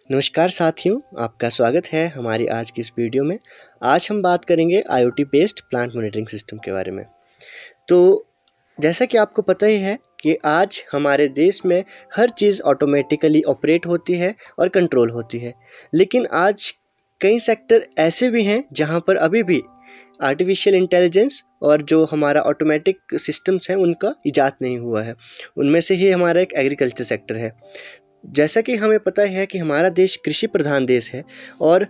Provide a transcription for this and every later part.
नमस्कार साथियों, आपका स्वागत है हमारी आज की इस वीडियो में। आज हम बात करेंगे IoT based plant monitoring system के बारे में। तो जैसा कि आपको पता ही है कि आज हमारे देश में हर चीज़ ऑटोमेटिकली ऑपरेट होती है और कंट्रोल होती है। लेकिन आज कई सेक्टर ऐसे भी हैं जहां पर अभी भी आर्टिफिशियल इंटेलिजेंस और जो हमारा ऑटोमेटिक सिस्टम्स हैं उनका इजाद नहीं हुआ है। उनमें से ही हमारा एक एग्रीकल्चर सेक्टर है। जैसा कि हमें पता है कि हमारा देश कृषि प्रधान देश है और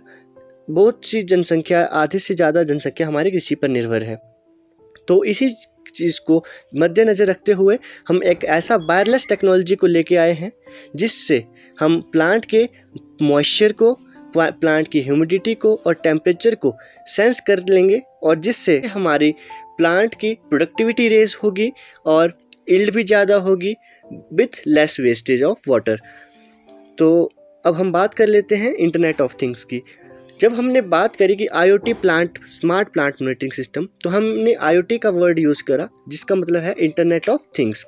बहुत सी जनसंख्या, आधे से ज़्यादा जनसंख्या हमारी कृषि पर निर्भर है। तो इसी चीज़ को मद्देनज़र रखते हुए हम एक ऐसा वायरलेस टेक्नोलॉजी को लेके आए हैं जिससे हम प्लांट के मॉइस्चर को, प्लांट की ह्यूमिडिटी को और टेम्परेचर को सेंस कर लेंगे और जिससे हमारी प्लांट की प्रोडक्टिविटी रेज होगी और यील्ड भी ज़्यादा होगी with less wastage of water. तो अब हम बात कर लेते हैं इंटरनेट ऑफ थिंग्स की। जब हमने बात करी कि IoT plant, smart plant monitoring system, तो हमने IoT का वर्ड यूज़ करा जिसका मतलब है इंटरनेट ऑफ थिंग्स।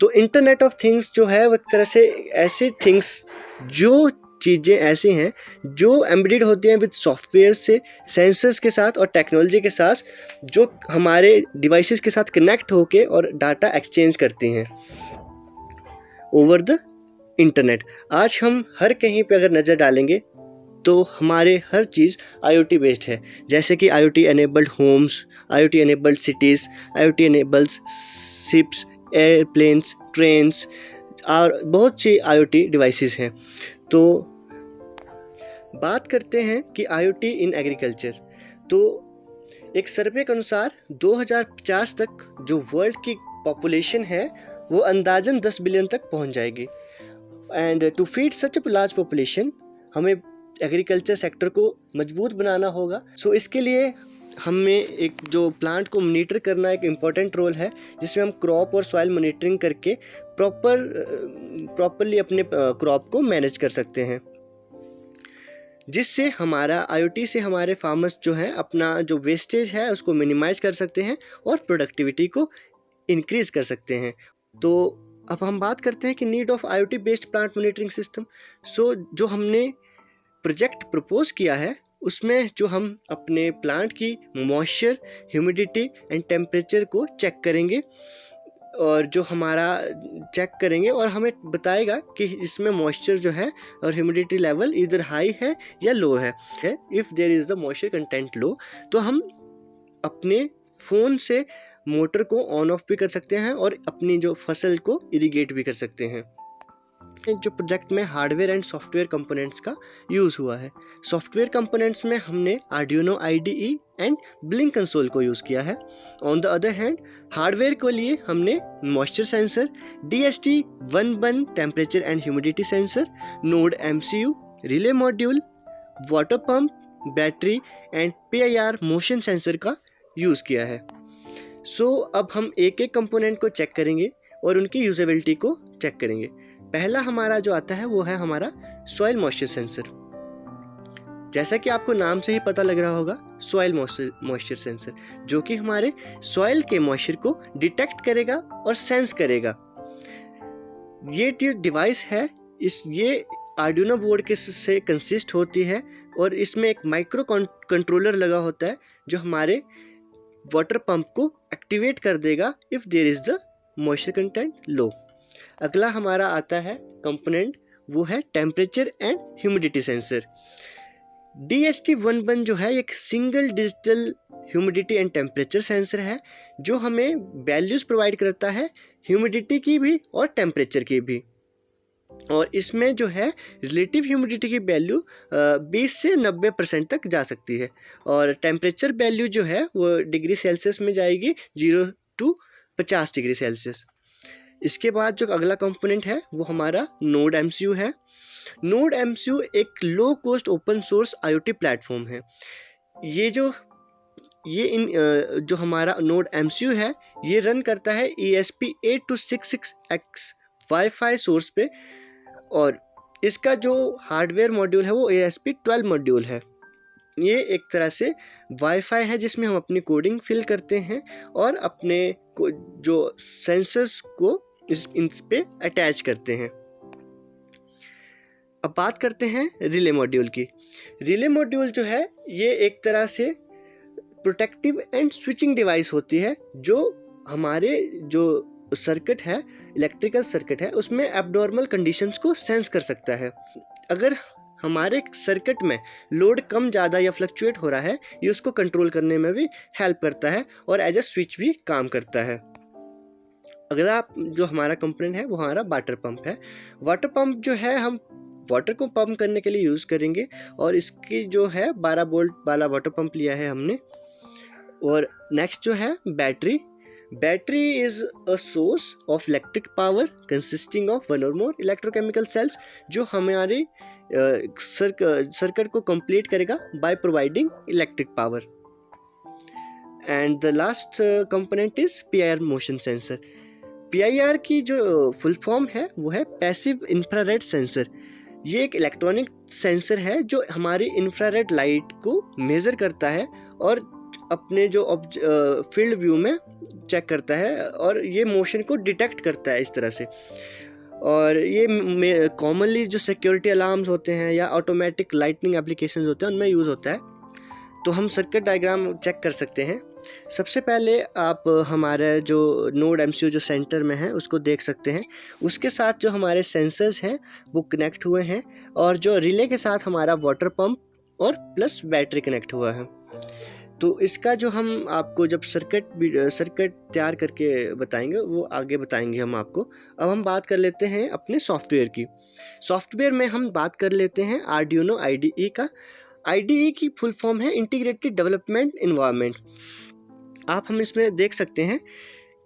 तो इंटरनेट ऑफ थिंग्स जो है वो एक तरह से ऐसे थिंग्स, जो चीज़ें ऐसी हैं जो एम्बेडेड होती हैं विद सॉफ्टवेयर से, सेंसर्स के साथ और टेक्नोलॉजी के साथ, जो हमारे डिवाइसेस के साथ कनेक्ट होके और डाटा एक्सचेंज करती हैं ओवर द इंटरनेट। आज हम हर कहीं पे अगर नज़र डालेंगे तो हमारे हर चीज़ IoT बेस्ड है। जैसे कि IoT enabled homes, IoT enabled cities, IoT enabled ships, airplanes, trains और बहुत सी IoT डिवाइसेस हैं। तो बात करते हैं कि IoT इन एग्रीकल्चर। तो एक सर्वे के अनुसार 2050 तक जो वर्ल्ड की पॉपुलेशन है वो अंदाजन 10 बिलियन तक पहुंच जाएगी। And to feed such a large population हमें एग्रीकल्चर सेक्टर को मजबूत बनाना होगा। सो इसके लिए हमें एक जो प्लांट को मॉनिटर करना एक इम्पॉर्टेंट रोल है, जिसमें हम क्रॉप और सॉइल मॉनिटरिंग करके प्रॉपरली अपने क्रॉप को मैनेज कर सकते हैं, जिससे हमारा IoT से हमारे फार्मर्स जो हैं अपना जो वेस्टेज है उसको मिनिमाइज कर सकते हैं और प्रोडक्टिविटी को इंक्रीज कर सकते हैं। तो अब हम बात करते हैं कि need of IoT based plant monitoring system. So जो हमने प्रोजेक्ट प्रपोज किया है उसमें जो हम अपने प्लांट की मॉइस्चर, ह्यूमिडिटी एंड टेम्परेचर को चेक करेंगे और जो हमारा चेक करेंगे और हमें बताएगा कि इसमें मॉइस्चर जो है और ह्यूमिडिटी लेवल इधर हाई है या लो है। If there is the moisture content low, तो हम अपने फ़ोन से मोटर को ऑन ऑफ भी कर सकते हैं और अपनी जो फसल को इरिगेट भी कर सकते हैं। जो प्रोजेक्ट में हार्डवेयर एंड सॉफ्टवेयर कंपोनेंट्स का यूज़ हुआ है। सॉफ्टवेयर कंपोनेंट्स में हमने Arduino IDE and blink console को यूज़ किया है। On the other hand hardware के लिए हमने moisture sensor, DHT11 temperature and humidity sensor, node MCU, relay module, water pump, battery and PIR motion sensor का use किया है। सो अब हम एक एक कंपोनेंट को चेक करेंगे और उनकी यूजेबिलिटी को चेक करेंगे। पहला हमारा जो आता है वो है हमारा सॉइल मॉइस्चर सेंसर। जैसा कि आपको नाम से ही पता लग रहा होगा, सॉइल मॉइस्चर सेंसर जो कि हमारे सॉइल के मॉइस्चर को डिटेक्ट करेगा और सेंस करेगा। ये जो डिवाइस है ये आर्डिनो बोर्ड के से कंसिस्ट होती है और इसमें एक माइक्रो कंट्रोलर लगा होता है जो हमारे वाटर पंप को एक्टिवेट कर देगा if there is the moisture content low. अगला हमारा आता है कंपोनेंट, वो है temperature and humidity sensor. DHT11 जो है एक single digital humidity and temperature sensor है जो हमें वैल्यूज़ प्रोवाइड करता है ह्यूमिडिटी की भी और टेम्परेचर की भी। और इसमें जो है रिलेटिव ह्यूमिडिटी की वैल्यू 20 से 90% तक जा सकती है और टेम्परेचर वैल्यू जो है वो डिग्री सेल्सियस में जाएगी 0 to 50 डिग्री सेल्सियस। इसके बाद जो अगला कंपोनेंट है वो हमारा नोड MCU है। नोड MCU एक low cost open source IoT platform है। जो हमारा नोड MCU है ये रन करता है ESP8266X वाईफाई सोर्स पे और इसका जो हार्डवेयर मॉड्यूल है वो ASP12 मॉड्यूल है। ये एक तरह से वाईफाई है जिसमें हम अपनी कोडिंग फिल करते हैं और अपने जो सेंसर्स को इन पे अटैच करते हैं। अब बात करते हैं रिले मॉड्यूल की। रिले मॉड्यूल जो है ये एक तरह से प्रोटेक्टिव एंड स्विचिंग डिवाइस होती है, जो हमारे जो सर्किट है, इलेक्ट्रिकल सर्किट है, उसमें एब्नॉर्मल कंडीशंस को सेंस कर सकता है। अगर हमारे सर्किट में लोड कम ज़्यादा या फ्लक्चुएट हो रहा है, ये उसको कंट्रोल करने में भी हेल्प करता है और एज ए स्विच भी काम करता है। अगला जो हमारा कंपोनेंट है वो हमारा वाटर पंप है। वाटर पंप जो है हम वाटर को पंप करने के लिए यूज़ करेंगे और इसकी जो है 12 वोल्ट वाला वाटर पंप लिया है हमने। और नेक्स्ट जो है battery. Battery is a source of electric power consisting of one और मोर इलेक्ट्रोकेमिकल सेल्स, जो हमारे सर्किट को कंप्लीट करेगा by providing electric power. And the last component is PIR motion sensor. PIR की जो फुल फॉर्म है वो है पैसिव इंफ्रारेड सेंसर। ये एक इलेक्ट्रॉनिक सेंसर है जो हमारी इंफ्रारेड लाइट को मेज़र करता है और अपने जो फील्ड व्यू में चेक करता है और ये मोशन को डिटेक्ट करता है इस तरह से। और ये कॉमनली जो सिक्योरिटी अलार्म्स होते हैं या ऑटोमेटिक लाइटनिंग एप्लीकेशंस होते हैं उनमें यूज़ होता है। तो हम सर्किट डायग्राम चेक कर सकते हैं। सबसे पहले आप हमारा जो नोड MCU जो सेंटर में है उसको देख सकते हैं। उसके साथ जो हमारे सेंसर्स हैं वो कनेक्ट हुए हैं और जो रिले के साथ हमारा वाटर पंप और प्लस बैटरी कनेक्ट हुआ है। तो इसका जो हम आपको जब सर्किट तैयार करके बताएंगे वो आगे बताएंगे हम आपको। अब हम बात कर लेते हैं अपने सॉफ्टवेयर की। सॉफ्टवेयर में हम बात कर लेते हैं आर्डिनो IDE का। IDE की फुल फॉर्म है इंटीग्रेटेड डेवलपमेंट इन्वायरमेंट। आप हम इसमें देख सकते हैं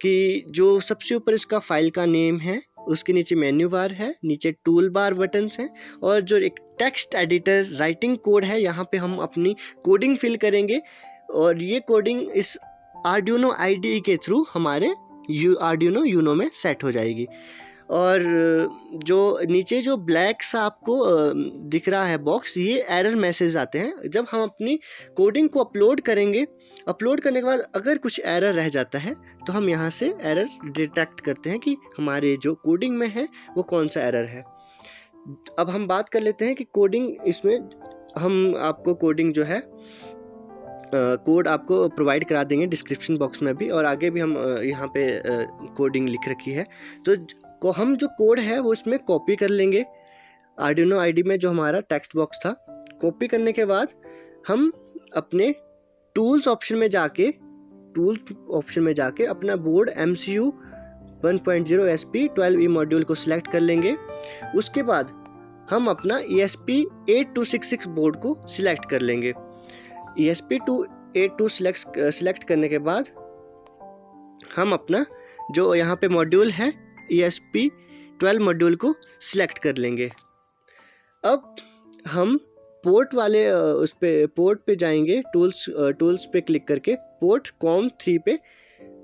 कि जो सबसे ऊपर इसका फाइल का नेम है, उसके नीचे मेन्यू बार है, नीचे टूल बार बटन्स हैं और जो एक टेक्स्ट एडिटर राइटिंग कोड है, यहाँ पे हम अपनी कोडिंग फिल करेंगे और ये कोडिंग इस आर्डिनो IDE के थ्रू हमारे आर्डिनो यूनो में सेट हो जाएगी। और जो नीचे जो ब्लैक सा आपको दिख रहा है बॉक्स, ये एरर मैसेज आते हैं जब हम अपनी कोडिंग को अपलोड करेंगे। अपलोड करने के बाद अगर कुछ एरर रह जाता है तो हम यहाँ से एरर डिटेक्ट करते हैं कि हमारे जो कोडिंग में है वो कौन सा एरर है। अब हम बात कर लेते हैं कि कोडिंग, इसमें हम आपको कोडिंग जो है कोड आपको प्रोवाइड करा देंगे डिस्क्रिप्शन बॉक्स में भी, और आगे भी हम यहाँ पे कोडिंग लिख रखी है। तो हम जो कोड है वो इसमें कॉपी कर लेंगे आर्डिनो IDE में जो हमारा टेक्स्ट बॉक्स था। कॉपी करने के बाद हम अपने टूल्स ऑप्शन में जाके अपना बोर्ड MCU 1.0 SP12E मॉड्यूल को सिलेक्ट कर लेंगे। उसके बाद हम अपना ESP8266 बोर्ड को सिलेक्ट कर लेंगे। ESP82 सिलेक्ट करने के बाद हम अपना जो यहाँ पे मॉड्यूल है ESP12 मॉड्यूल को सिलेक्ट कर लेंगे। अब हम पोर्ट वाले पोर्ट पे जाएंगे, टूल्स पे क्लिक करके पोर्ट COM3 पे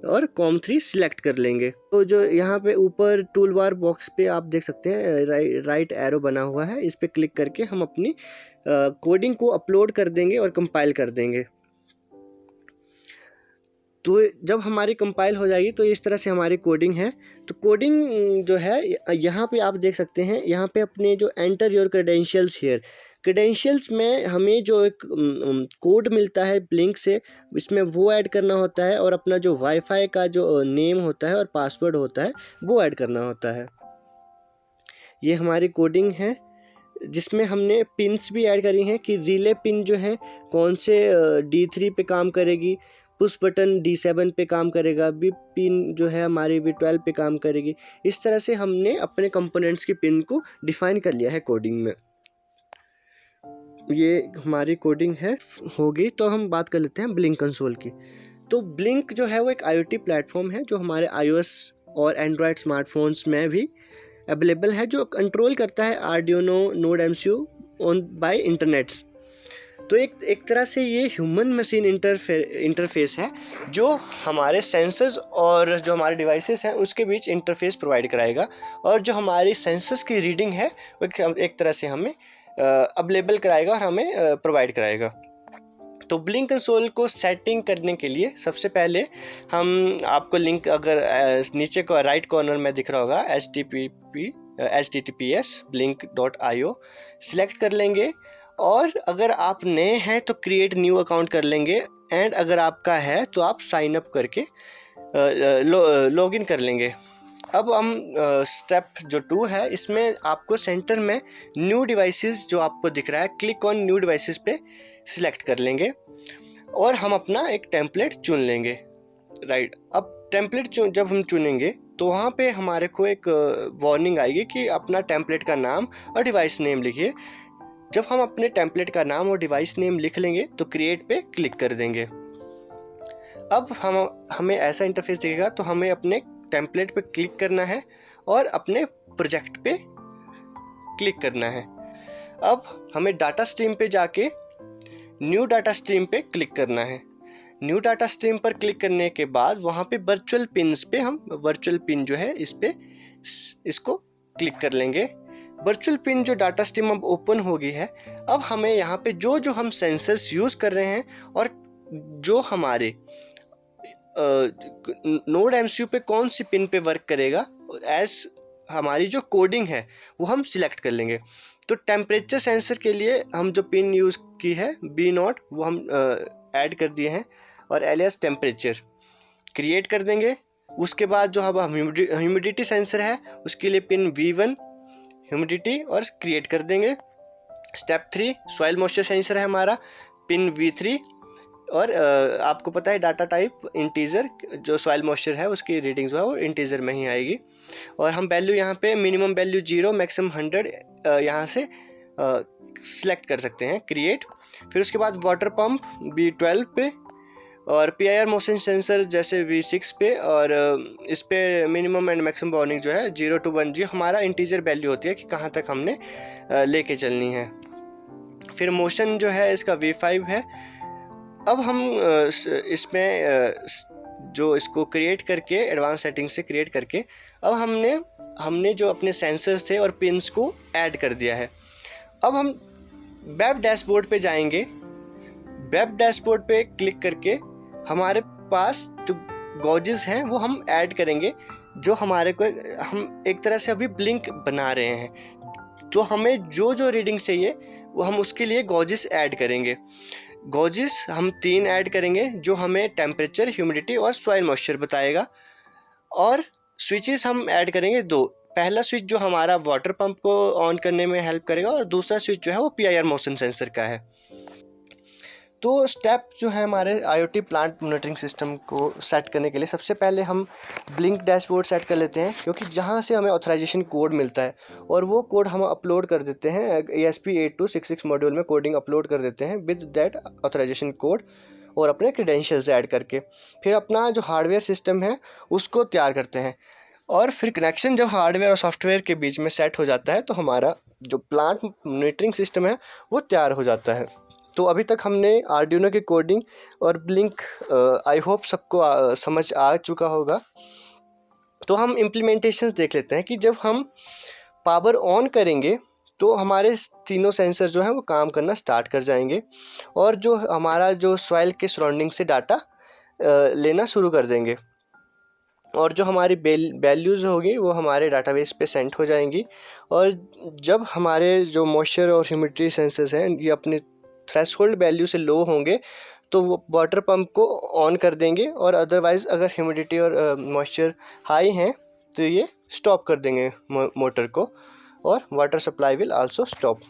और COM3 सिलेक्ट कर लेंगे। तो जो यहाँ पे ऊपर टूल बार बॉक्स पे आप देख सकते हैं राइट एरो बना हुआ है, इस पे क्लिक करके हम अपनी कोडिंग को अपलोड कर देंगे और कंपाइल कर देंगे। तो जब हमारी कंपाइल हो जाएगी तो इस तरह से हमारी कोडिंग है। तो कोडिंग जो है यहाँ पे आप देख सकते हैं, यहाँ पे अपने जो enter your credentials here, credentials में हमें जो एक कोड मिलता है ब्लिंक से, इसमें वो ऐड करना होता है और अपना जो वाईफाई का जो नेम होता है और पासवर्ड होता है वो ऐड करना होता है। ये हमारी कोडिंग है जिसमें हमने पिन्स भी ऐड करी हैं कि रिले पिन जो है कौन से D3 पे काम करेगी, पुश बटन D7 पे काम करेगा, बी पिन जो है हमारी V12 पे काम करेगी। इस तरह से हमने अपने कंपोनेंट्स की पिन को डिफाइन कर लिया है कोडिंग में। ये हमारी कोडिंग है होगी। तो हम बात कर लेते हैं ब्लिंक कंसोल की। तो ब्लिंक जो है वो एक IoT प्लेटफॉर्म है जो हमारे iOS और एंड्रॉयड स्मार्टफोन्स में भी अवेलेबल है, जो कंट्रोल करता है Arduino node MCU on by internets. तो एक तरह से ये ह्यूमन मशीन इंटरफेस है जो हमारे सेंसर्स और जो हमारे डिवाइसेस हैं उसके बीच इंटरफेस प्रोवाइड कराएगा, और जो हमारी सेंसर्स की रीडिंग है वो एक तरह से हमें अवेलेबल कराएगा और हमें प्रोवाइड कराएगा। तो ब्लिंक कंसोल को सेटिंग करने के लिए सबसे पहले हम आपको लिंक अगर नीचे को राइट कॉर्नर में दिख रहा होगा HTTP https://blink.io सिलेक्ट कर लेंगे। और अगर आप नए हैं तो क्रिएट न्यू अकाउंट कर लेंगे, एंड अगर आपका है तो आप साइन अप करके लॉगिन कर लेंगे। अब हम स्टेप जो 2 है, इसमें आपको सेंटर में न्यू डिवाइसेस जो आपको दिख रहा है, क्लिक ऑन न्यू डिवाइसेस पे सिलेक्ट कर लेंगे और हम अपना एक टेम्पलेट चुन लेंगे। राइट, अब टेम्पलेट जब हम चुनेंगे तो वहाँ पे हमारे को एक वार्निंग आएगी कि अपना टेम्पलेट का नाम और डिवाइस नेम लिखिए। जब हम अपने टेम्पलेट का नाम और डिवाइस नेम लिख लेंगे तो क्रिएट पे क्लिक कर देंगे। अब हमें ऐसा इंटरफेस दिखेगा, तो हमें अपने टेम्पलेट पे क्लिक करना है और अपने प्रोजेक्ट पे क्लिक करना है। अब हमें डाटा स्ट्रीम पे जाके न्यू डाटा स्ट्रीम पे क्लिक करना है। न्यू डाटा स्ट्रीम पर क्लिक करने के बाद वहाँ पे वर्चुअल पिन्स पे हम वर्चुअल पिन जो है इसको क्लिक कर लेंगे। वर्चुअल पिन जो डाटा स्ट्रीम अब ओपन हो गई है, अब हमें यहाँ पे जो हम सेंसर्स यूज़ कर रहे हैं और जो हमारे नोड एमसीयू पे कौन सी पिन पे वर्क करेगा, एज हमारी जो कोडिंग है वो हम सिलेक्ट कर लेंगे। तो टेम्परेचर सेंसर के लिए हम जो पिन यूज़ की है B0 वो हम ऐड कर दिए हैं और एलियास टेम्परेचर क्रिएट कर देंगे। उसके बाद जो अब ह्यूमिडिटी सेंसर है उसके लिए पिन V1 ह्यूमिडिटी और क्रिएट कर देंगे। स्टेप 3 सॉइल मॉइस्चर सेंसर है हमारा, पिन V3 और आपको पता है डाटा टाइप इंटीजर, जो सॉइल मॉइस्चर है उसकी रीडिंग्स जो है वो इंटीजर में ही आएगी। और हम वैल्यू यहाँ पे मिनिमम वैल्यू 0 मैक्सिमम 100 यहाँ से सिलेक्ट कर सकते हैं, क्रिएट। फिर उसके बाद वाटर पंप B12 पे और PIR मोशन सेंसर जैसे V6 पे, और इस पे मिनिमम एंड मैक्सिमम वार्निंग जो है 0 to 1 जो हमारा इंटीजर वैल्यू होती है कि कहाँ तक हमने लेके चलनी है। फिर मोशन जो है इसका V5 है। अब हम इसमें जो इसको क्रिएट करके एडवांस सेटिंग से क्रिएट करके अब हमने जो अपने सेंसर्स थे और पिन्स को ऐड कर दिया है। अब हम वेब डैशबोर्ड पे जाएंगे। वेब डैशबोर्ड पे क्लिक करके हमारे पास जो गॉजेस हैं वो हम ऐड करेंगे, जो हमारे को हम एक तरह से अभी ब्लिंक बना रहे हैं। तो हमें जो रीडिंग चाहिए वो हम उसके लिए गॉजेस ऐड करेंगे। गॉजेस हम 3 ऐड करेंगे जो हमें टेम्परेचर, ह्यूमिडिटी और सॉइल मॉइस्चर बताएगा। और स्विचेस हम ऐड करेंगे 2। पहला स्विच जो हमारा वाटर पंप को ऑन करने में हेल्प करेगा और दूसरा स्विच जो है वो PIR मोशन सेंसर का है। तो स्टेप जो है हमारे IoT प्लांट मॉनिटरिंग सिस्टम को सेट करने के लिए, सबसे पहले हम ब्लिंक डैशबोर्ड सेट कर लेते हैं, क्योंकि जहाँ से हमें ऑथराइजेशन कोड मिलता है और वो कोड हम अपलोड कर देते हैं ESP8266 मॉड्यूल में कोडिंग अपलोड कर देते हैं विद दैट ऑथराइजेशन कोड और अपने क्रेडेंशियल्स ऐड करके। फिर अपना जो हार्डवेयर सिस्टम है उसको तैयार करते हैं, और फिर कनेक्शन जब हार्डवेयर और सॉफ्टवेयर के बीच में सेट हो जाता है तो हमारा जो प्लांट मॉनिटरिंग सिस्टम है वो तैयार हो जाता है। तो अभी तक हमने आर्डिनो की कोडिंग और ब्लिंक आई होप सबको समझ आ चुका होगा। तो हम इम्प्लीमेंटेशन देख लेते हैं कि जब हम पावर ऑन करेंगे तो हमारे तीनों सेंसर जो हैं वो काम करना स्टार्ट कर जाएंगे और जो हमारा जो सॉइल के सराउंडिंग से डाटा लेना शुरू कर देंगे, और जो हमारी वैल्यूज़ होगी वो हमारे डाटाबेस पे सेंड हो जाएंगी। और जब हमारे जो मॉइस्चर और ह्यूमिडिटी सेंसर्स हैं ये अपने थ्रेशोल्ड वैल्यू से लो होंगे तो वो वाटर पंप को ऑन कर देंगे, और अदरवाइज़ अगर ह्यूमिडिटी और मॉइस्चर हाई हैं तो ये स्टॉप कर देंगे मोटर को, और water supply will also stop.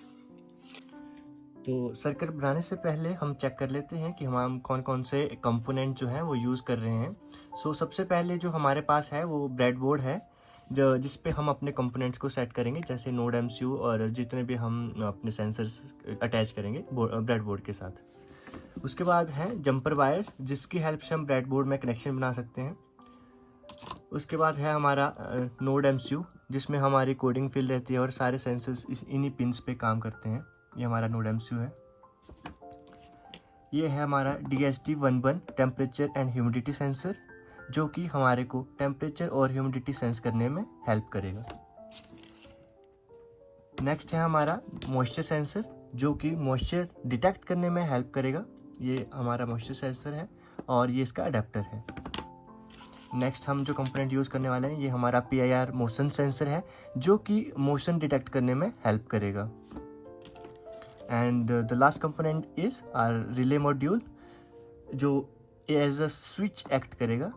तो सर्किट बनाने से पहले हम चेक कर लेते हैं कि हम कौन कौन से कंपोनेंट जो हैं वो यूज़ कर रहे हैं। सबसे पहले जो हमारे पास है वो ब्रेडबोर्ड है, जो जिस पे हम अपने कंपोनेंट्स को सेट करेंगे, जैसे नोड एमसीयू और जितने भी हम अपने सेंसर्स अटैच करेंगे ब्रेडबोर्ड के साथ। उसके बाद है जंपर वायर, जिसकी हेल्प से हम ब्रेडबोर्ड में कनेक्शन बना सकते हैं। उसके बाद है हमारा नोड एमसीयू, जिसमें हमारी कोडिंग फिल रहती है और सारे सेंसर्स इन्हीं पिन्स पे काम करते हैं। ये हमारा नोड एमसीयू है। ये है हमारा DHT11 temperature and humidity sensor, जो कि हमारे को टेम्परेचर और ह्यूमिडिटी सेंस करने में हेल्प करेगा। नेक्स्ट है हमारा मॉइस्चर सेंसर, जो कि मॉइस्चर डिटेक्ट करने में हेल्प करेगा। ये हमारा मॉइस्चर सेंसर है और ये इसका अडेप्टर है। नेक्स्ट हम जो कंपोनेंट यूज़ करने वाले हैं ये हमारा PIR मोशन सेंसर है, जो कि मोशन डिटेक्ट करने में हेल्प करेगा। And the last component is our relay module, जो एज अ स्विच एक्ट करेगा।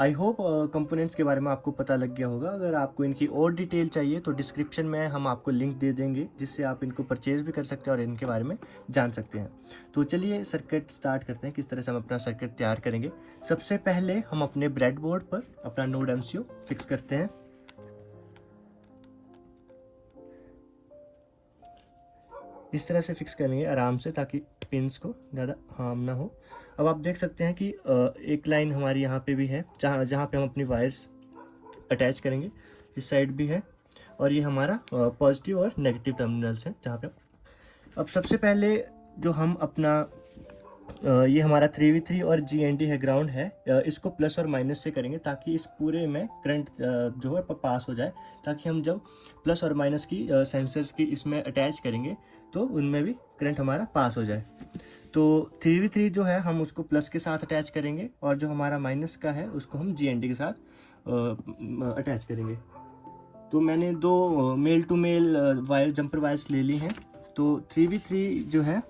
आई होप कंपोनेंट्स के बारे में आपको पता लग गया होगा। अगर आपको इनकी और डिटेल चाहिए तो डिस्क्रिप्शन में हम आपको लिंक दे देंगे, जिससे आप इनको परचेज भी कर सकते हैं और इनके बारे में जान सकते हैं। तो चलिए सर्किट स्टार्ट करते हैं, किस तरह से हम अपना सर्किट तैयार करेंगे। सबसे पहले हम अपने ब्रेड बोर्ड पर अपना नोड MCU फिक्स करते हैं। इस तरह से फिक्स करेंगे आराम से, ताकि पिंस को ज़्यादा हार्म ना हो। अब आप देख सकते हैं कि एक लाइन हमारी यहाँ पे भी है, जहाँ पे हम अपनी वायर्स अटैच करेंगे। इस साइड भी है, और ये हमारा पॉजिटिव और नेगेटिव टर्मिनल्स हैं जहाँ पे। अब सबसे पहले जो हम अपना ये हमारा 3v3 और GND है, ग्राउंड है, इसको प्लस और माइनस से करेंगे, ताकि इस पूरे में करंट जो है पास हो जाए, ताकि हम जब प्लस और माइनस की सेंसर्स की इसमें अटैच करेंगे तो उनमें भी करंट हमारा पास हो जाए। तो 3v3 जो है हम उसको प्लस के साथ अटैच करेंगे, और जो हमारा माइनस का है उसको हम GND के साथ अटैच करेंगे। तो मैंने 2 male to male wire jumper wires ले ली हैं। तो 3v3 जो है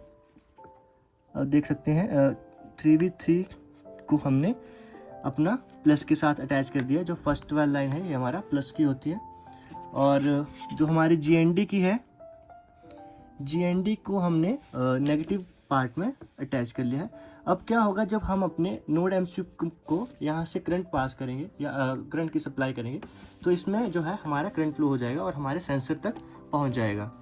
देख सकते हैं, 3v3 को हमने अपना प्लस के साथ अटैच कर दिया। जो फर्स्ट वाली लाइन है ये हमारा प्लस की होती है, और जो हमारी GND की है, GND को हमने नेगेटिव पार्ट में अटैच कर लिया है। अब क्या होगा, जब हम अपने नोड MCU को यहाँ से करंट पास करेंगे या करंट की सप्लाई करेंगे, तो इसमें जो है हमारा करंट फ्लो हो जाएगा और हमारे सेंसर तक पहुँच जाएगा।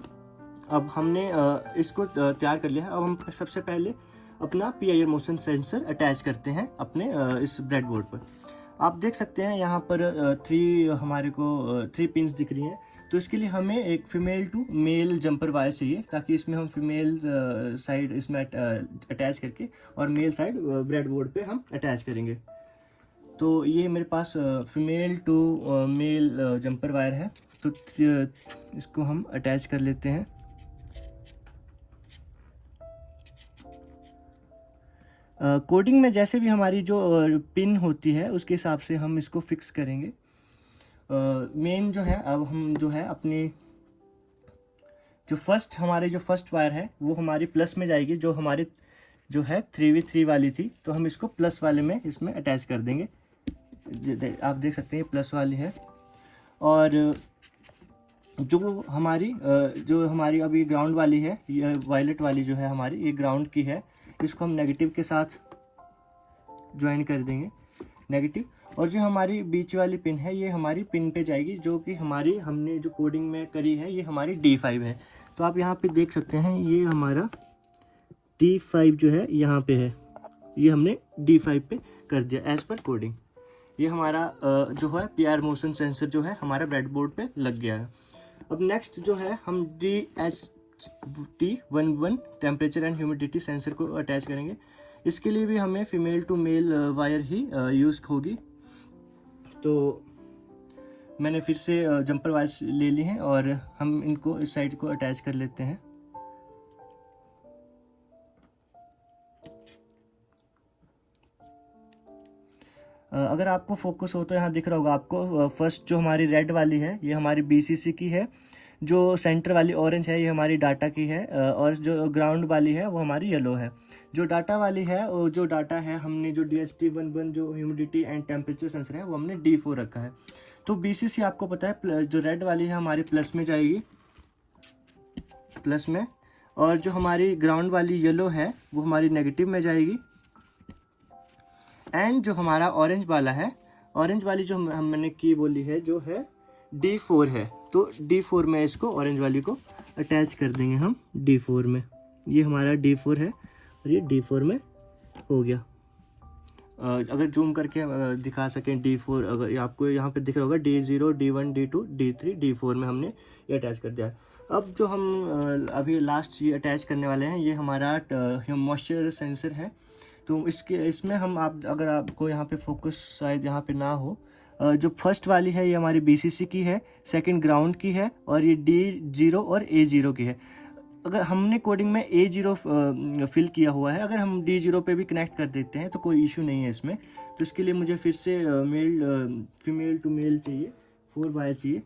अब हमने इसको तैयार कर लिया है। अब हम सबसे पहले अपना PIR मोशन सेंसर अटैच करते हैं अपने इस ब्रेड बोर्ड पर। आप देख सकते हैं यहाँ पर हमारे को 3 पिंस दिख रही हैं। तो इसके लिए हमें एक female to male jumper wire चाहिए, ताकि इसमें हम फीमेल साइड इसमें अटैच करके और मेल साइड ब्रेड बोर्ड पे हम अटैच करेंगे। तो ये मेरे पास female to male jumper wire है, तो इसको हम अटैच कर लेते हैं। कोडिंग में जैसे भी हमारी जो पिन होती है उसके हिसाब से हम इसको फिक्स करेंगे। मेन जो है, अब हम जो है अपनी हमारे जो फर्स्ट वायर है वो हमारी प्लस में जाएगी, जो हमारी जो है 3v3 वाली थी, तो हम इसको प्लस वाले में इसमें अटैच कर देंगे। आप देख सकते हैं प्लस वाली है, और जो हमारी अभी ग्राउंड वाली है, ये वायलेट वाली जो है हमारी, ये ग्राउंड की है। इसको हम नेगेटिव के साथ ज्वाइन कर देंगे, नेगेटिव। और जो हमारी बीच वाली पिन है ये हमारी पिन पे जाएगी, जो कि हमने जो कोडिंग में करी है ये हमारी D5 है। तो आप यहाँ पे देख सकते हैं ये हमारा D5 जो है यहाँ पे है, ये हमने D5 पे कर दिया एज पर कोडिंग। ये हमारा जो है PIR मोशन सेंसर जो है हमारा ब्रेड बोर्ड पे लग गया है। अब नेक्स्ट जो है हम DHT11 temperature and humidity sensor को अटैच करेंगे। इसके लिए भी हमें फीमेल टू मेल वायर ही यूज़ होगी। तो मैंने फिर से जंपर वायर्स ले ली हैं, और हम इनको इस साइड को अटैच कर लेते हैं। अगर आपको फोकस हो तो यहाँ दिख रहा होगा आपको, फर्स्ट जो हमारी रेड वाली है ये हमारी BCC की है, जो सेंटर वाली ऑरेंज है ये हमारी डाटा की है, और जो ग्राउंड वाली है वो हमारी येलो है। जो डाटा वाली है, और जो डाटा है हमने जो DHT11 जो ह्यूमिडिटी एंड टेम्परेचर सेंसर है वो हमने D4 रखा है। तो BCC आपको पता है जो रेड वाली है हमारी प्लस में जाएगी, प्लस में, और जो हमारी ग्राउंड वाली येलो है वो हमारी नेगेटिव में जाएगी। एंड जो हमारा ऑरेंज वाला है, ऑरेंज वाली जो हमने की बोली है जो है D4 है, तो D4 में इसको ऑरेंज वाली को अटैच कर देंगे हम D4 में। ये हमारा D4 है और ये D4 में हो गया। अगर जूम करके दिखा सकें D4, अगर आपको यहाँ पे दिख रहा होगा D0, D1, D2, D3, D4 में हमने ये अटैच कर दिया है। अब जो हम अभी लास्ट ये अटैच करने वाले हैं ये हमारा मॉइस्चर सेंसर है। तो इसमें हम अगर आपको यहाँ पे फोकस शायद यहाँ पे ना हो, जो फर्स्ट वाली है ये हमारी BCC की है, सेकंड ग्राउंड की है, और ये D0 और A0 की है। अगर हमने कोडिंग में A0 फिल किया हुआ है, अगर हम D0 पे भी कनेक्ट कर देते हैं तो कोई इशू नहीं है इसमें। तो इसके लिए मुझे फिर से फीमेल टू मेल चाहिए, 4 वायर चाहिए।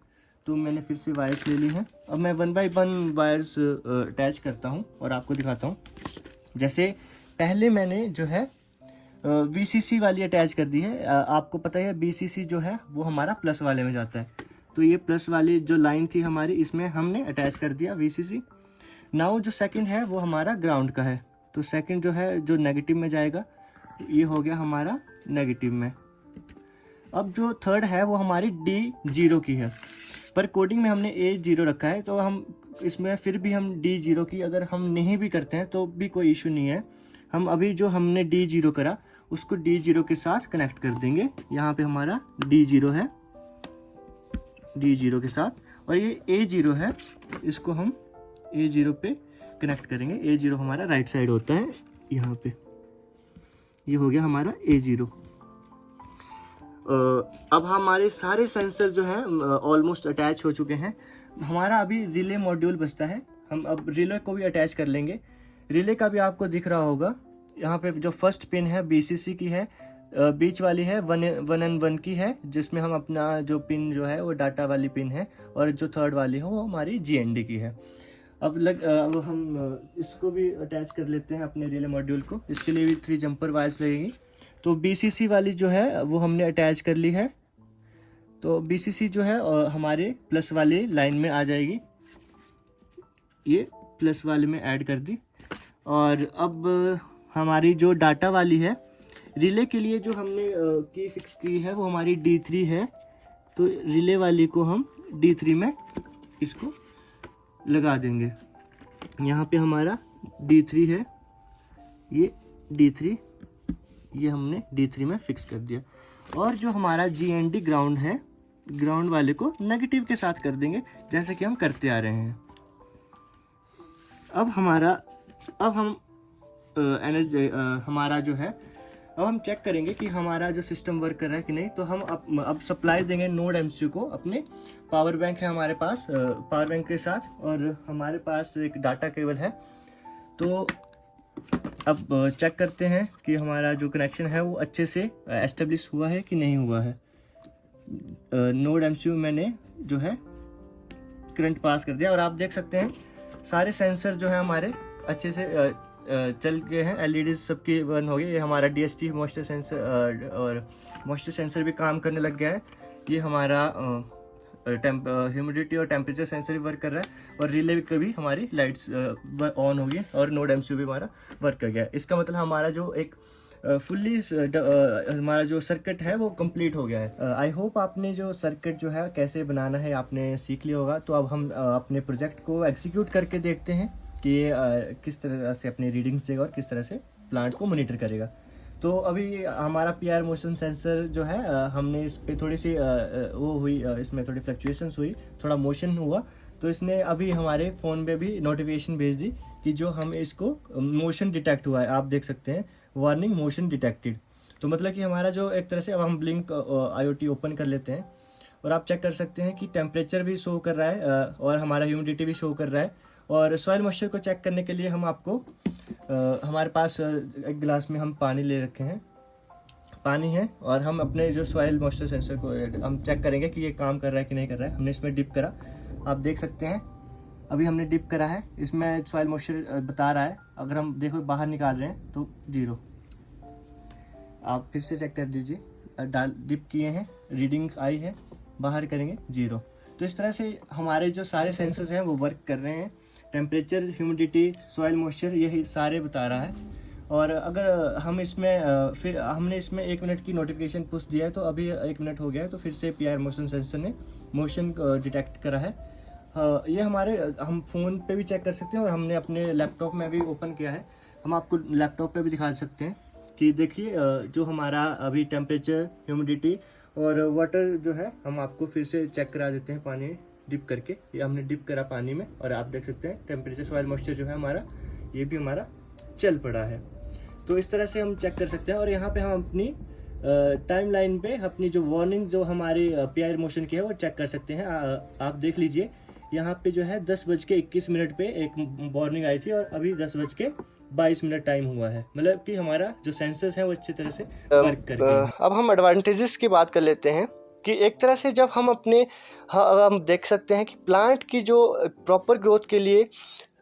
तो मैंने फिर से वायर्स ले ली हैं। अब मैं 1 बाई 1 वायर्स अटैच करता हूँ और आपको दिखाता हूँ। जैसे पहले मैंने जो है VCC वाली अटैच कर दी है। आपको पता है BCC जो है वो हमारा प्लस वाले में जाता है। तो ये प्लस वाली जो लाइन थी हमारी, इसमें हमने अटैच कर दिया VCC। नाउ जो सेकंड है वो हमारा ग्राउंड का है। तो सेकंड जो है जो नेगेटिव में जाएगा, ये हो गया हमारा नेगेटिव में। अब जो थर्ड है वो हमारी D0 की है, पर कोडिंग में हमने A0 रखा है। तो हम इसमें फिर भी हम D0 की अगर हम नहीं भी करते हैं तो भी कोई इशू नहीं है। हम अभी जो हमने D0 करा उसको D0 के साथ कनेक्ट कर देंगे। यहाँ पे हमारा D0 है, D0 के साथ, और ये A0 है, इसको हम A0 पे कनेक्ट करेंगे। A0 हमारा राइट साइड होता है यहाँ पे। ये हो गया हमारा A0। अब हमारे सारे सेंसर जो हैं ऑलमोस्ट अटैच हो चुके हैं। हमारा अभी रिले मॉड्यूल बचता है। हम अब रिले को भी अटैच कर लेंगे। रिले का भी आपको दिख रहा होगा, यहाँ पे जो फर्स्ट पिन है BCC की है, बीच वाली है 1N1 की है, जिसमें हम अपना जो पिन जो है वो डाटा वाली पिन है, और जो थर्ड वाली है वो हमारी GND की है। अब हम इसको भी अटैच कर लेते हैं अपने रिले मॉड्यूल को। इसके लिए भी 3 जंपर वायर्स लगेंगी। तो BCC वाली जो है वो हमने अटैच कर ली है। तो BCC जो है हमारे प्लस वाली लाइन में आ जाएगी, ये प्लस वाले में ऐड कर दी। और अब हमारी जो डाटा वाली है रिले के लिए जो हमने की फिक्स की है वो हमारी D3 है। तो रिले वाली को हम D3 में इसको लगा देंगे। यहाँ पे हमारा D3 है, ये D3, ये हमने D3 में फिक्स कर दिया। और जो हमारा GND ग्राउंड है, ग्राउंड वाले को नेगेटिव के साथ कर देंगे, जैसे कि हम करते आ रहे हैं। अब हम एनर्जी हमारा जो है, अब हम चेक करेंगे कि हमारा जो सिस्टम वर्क कर रहा है कि नहीं। तो हम अब सप्लाई देंगे नोड MCU को। अपने पावर बैंक है हमारे पास, पावर बैंक के साथ, और हमारे पास एक डाटा केबल है। तो अब चेक करते हैं कि हमारा जो कनेक्शन है वो अच्छे से एस्टेब्लिश हुआ है कि नहीं हुआ है। नोड MCU मैंने जो है करंट पास कर दिया, और आप देख सकते हैं सारे सेंसर जो है हमारे अच्छे से चल गए हैं। LEDs सबकी बर्न हो गई। ये हमारा DHT मॉइस्चर सेंसर और मॉइस्चर सेंसर भी काम करने लग गया है। ये हमारा ह्यूमिडिटी और टेम्परेचर सेंसर भी वर्क कर रहा है, और रिले भी हमारी लाइट्स ऑन होगी, और नोड MCU भी हमारा वर्क कर गया है। इसका मतलब हमारा जो एक फुल्ली हमारा जो सर्किट है वो कंप्लीट हो गया है। आई होप आपने जो सर्किट जो है कैसे बनाना है आपने सीख लिया होगा। तो अब हम अपने प्रोजेक्ट को एग्जीक्यूट करके देखते हैं कि ये किस तरह से अपनी रीडिंग्स देगा और किस तरह से प्लांट को मॉनिटर करेगा। तो अभी हमारा PR मोशन सेंसर जो है हमने इस पे थोड़ी सी वो हुई, इसमें थोड़ी फ्लक्चुएशंस हुई, थोड़ा मोशन हुआ। तो इसने अभी हमारे फ़ोन पे भी नोटिफिकेशन भेज दी कि जो हम इसको मोशन डिटेक्ट हुआ है। आप देख सकते हैं वार्निंग मोशन डिटेक्टेड। तो मतलब कि हमारा जो एक तरह से, अब हम ब्लिंक IoT ओपन कर लेते हैं और आप चेक कर सकते हैं कि टेम्परेचर भी शो कर रहा है और हमारा ह्यूमिडिटी भी शो कर रहा है। और सॉइल मॉइस्चर को चेक करने के लिए हम आपको हमारे पास एक गिलास में हम पानी ले रखे हैं, पानी है, और हम अपने जो सॉइल मॉइस्चर सेंसर को हम चेक करेंगे कि ये काम कर रहा है कि नहीं कर रहा है। हमने इसमें डिप करा, आप देख सकते हैं अभी हमने डिप करा है, इसमें सॉइल मॉइस्चर बता रहा है। अगर हम देखो बाहर निकाल रहे हैं तो 0। आप फिर से चेक कर दीजिए, डिप किए हैं, रीडिंग आई है, बाहर करेंगे 0। तो इस तरह से हमारे जो सारे सेंसर्स हैं वो वर्क कर रहे हैं। टेम्परेचर, ह्यूमिडिटी, सॉइल मॉइस्चर, यही सारे बता रहा है। और अगर हम इसमें फिर हमने इसमें 1 मिनट की नोटिफिकेशन पुश दिया है, तो अभी 1 मिनट हो गया है, तो फिर से PR मोशन सेंसर ने मोशन डिटेक्ट करा है। ये हमारे हम फ़ोन पे भी चेक कर सकते हैं, और हमने अपने लैपटॉप में भी ओपन किया है। हम आपको लैपटॉप पे भी दिखा सकते हैं कि देखिए जो हमारा अभी टेम्परेचर, ह्यूमिडिटी और वाटर जो है, हम आपको फिर से चेक करा देते हैं पानी में डिप करके। ये हमने डिप करा पानी में, और आप देख सकते हैं टेम्परेचर, सॉइल मॉइस्चर जो है हमारा, ये भी हमारा चल पड़ा है। तो इस तरह से हम चेक कर सकते हैं। और यहाँ पे हम अपनी टाइम लाइन पे अपनी जो वार्निंग जो हमारी PR मोशन की है वो चेक कर सकते हैं। आप देख लीजिए यहाँ पे जो है 10:21 पे एक वार्निंग आई थी और अभी 10:22 टाइम हुआ है, मतलब कि हमारा जो सेंसर्स हैं वो अच्छी तरह से वर्क कर रहे हैं। अब हम एडवांटेजेस की बात कर लेते हैं कि एक तरह से जब हम अपने हम देख सकते हैं कि प्लांट की जो प्रॉपर ग्रोथ के लिए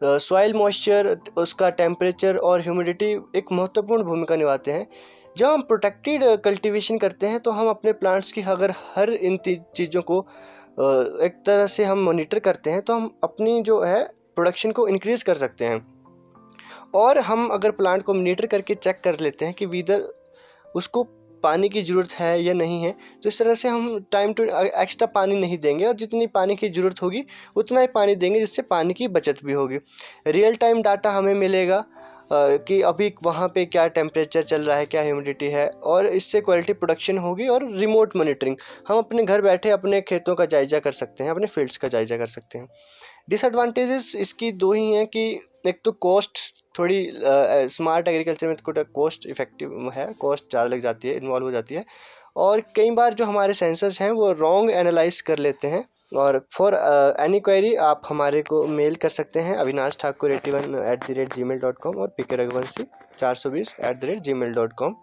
सॉइल मॉइस्चर, उसका टेम्परेचर और ह्यूमिडिटी एक महत्वपूर्ण भूमिका निभाते हैं। जब हम प्रोटेक्टेड कल्टीवेशन करते हैं तो हम अपने प्लांट्स की अगर हर इन चीज़ों को एक तरह से हम मॉनिटर करते हैं तो हम अपनी जो है प्रोडक्शन को इंक्रीज़ कर सकते हैं। और हम अगर प्लांट को मॉनिटर करके चेक कर लेते हैं कि वीदर उसको पानी की ज़रूरत है या नहीं है, तो इस तरह से हम टाइम टू एक्स्ट्रा पानी नहीं देंगे और जितनी पानी की ज़रूरत होगी उतना ही पानी देंगे, जिससे पानी की बचत भी होगी। रियल टाइम डाटा हमें मिलेगा कि अभी वहाँ पे क्या टेम्परेचर चल रहा है, क्या ह्यूमिडिटी है, और इससे क्वालिटी प्रोडक्शन होगी। और रिमोट मॉनिटरिंग, हम अपने घर बैठे अपने खेतों का जायज़ा कर सकते हैं, अपने फील्ड्स का जायज़ा कर सकते हैं। डिसएडवांटेजेस इसकी दो ही हैं कि एक तो कॉस्ट थोड़ी स्मार्ट एग्रीकल्चर में थोड़ा कॉस्ट इफेक्टिव है, कॉस्ट ज़्यादा लग जाती है, इन्वॉल्व हो जाती है, और कई बार जो हमारे सेंसर्स हैं वो रॉन्ग एनालाइज कर लेते हैं। और फॉर एनी क्वेरी आप हमारे को मेल कर सकते हैं avinash.thakur81@gmail.com और pkraghuvanshi420@gmail.com।